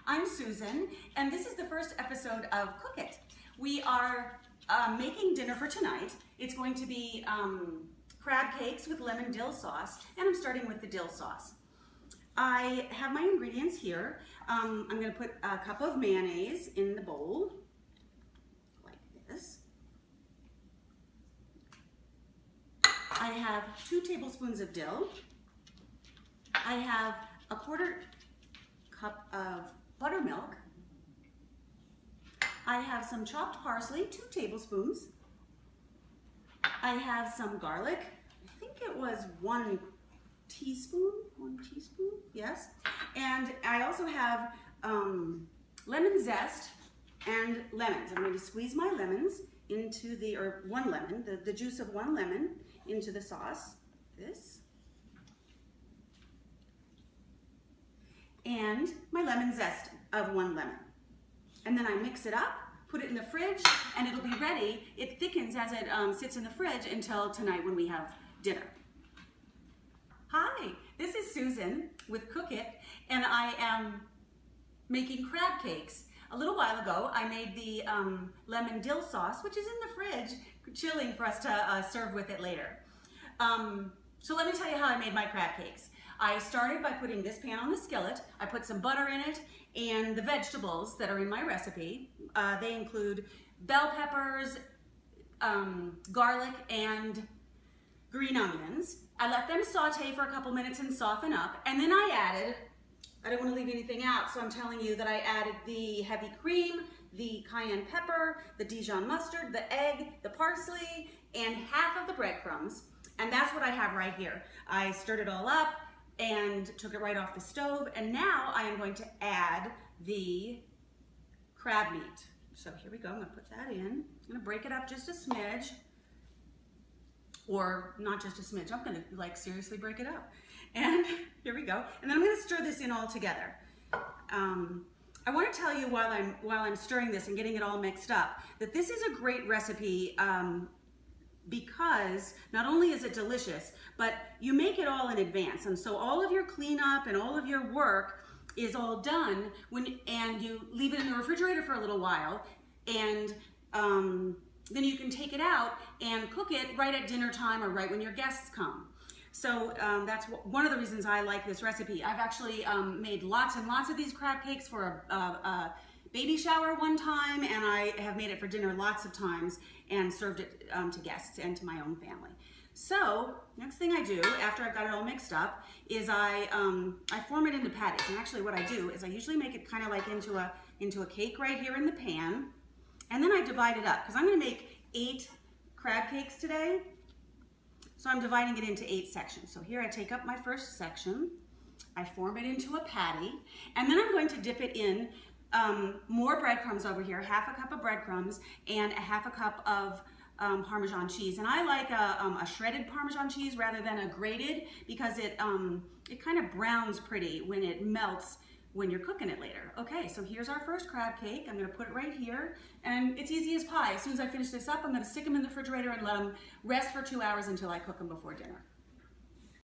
I'm Susan, and this is the first episode of Cook It. We are making dinner for tonight. It's going to be crab cakes with lemon dill sauce, and I'm starting with the dill sauce. I have my ingredients here. I'm going to put a cup of mayonnaise in the bowl, like this. I have 2 tablespoons of dill. I have a 1/4 cup of buttermilk. I have some chopped parsley, 2 tablespoons. I have some garlic. I think it was 1 teaspoon, yes. And I also have lemon zest and lemons. I'm going to squeeze my lemons into the, or 1 lemon, the juice of 1 lemon into the sauce, this. And my lemon zest of 1 lemon. And then I mix it up, put it in the fridge, and it'll be ready. It thickens as it sits in the fridge until tonight when we have dinner. Hi, this is Susan with Cook It, and I am making crab cakes. A little while ago, I made the lemon dill sauce, which is in the fridge, chilling for us to serve with it later. So let me tell you how I made my crab cakes. I started by putting this pan on the skillet. I put some butter in it and the vegetables that are in my recipe. They include bell peppers, garlic, and green onions. I let them saute for a couple minutes and soften up, and then I added, I don't want to leave anything out, so I'm telling you that I added the heavy cream, the cayenne pepper, the Dijon mustard, the egg, the parsley, and half of the breadcrumbs. And that's what I have right here. I stirred it all up and took it right off the stove, and now I am going to add the crab meat. So here we go, I'm gonna put that in. I'm gonna break it up just a smidge, or not just a smidge, I'm gonna like seriously break it up. And here we go, and then I'm gonna stir this in all together. I wanna tell you while I'm stirring this and getting it all mixed up, that this is a great recipe because not only is it delicious, but you make it all in advance. And so all of your cleanup and all of your work is all done and you leave it in the refrigerator for a little while, and then you can take it out and cook it right at dinner time or right when your guests come. So that's one of the reasons I like this recipe. I've actually made lots and lots of these crab cakes for a baby shower one time, and I have made it for dinner lots of times and served it to guests and to my own family. So next thing I do after I've got it all mixed up is I form it into patties. And actually what I do is I usually make it kind of like into a cake right here in the pan, and then I divide it up because I'm going to make 8 crab cakes today. So I'm dividing it into 8 sections. So here I take up my first section, I form it into a patty, and then I'm going to dip it in more breadcrumbs over here, half a cup of breadcrumbs and a half a cup of Parmesan cheese. And I like a shredded Parmesan cheese rather than a grated, because it kind of browns pretty when it melts when you're cooking it later. Okay, so here's our first crab cake. I'm gonna put it right here, and it's easy as pie. As soon as I finish this up, I'm gonna stick them in the refrigerator and let them rest for 2 hours until I cook them before dinner.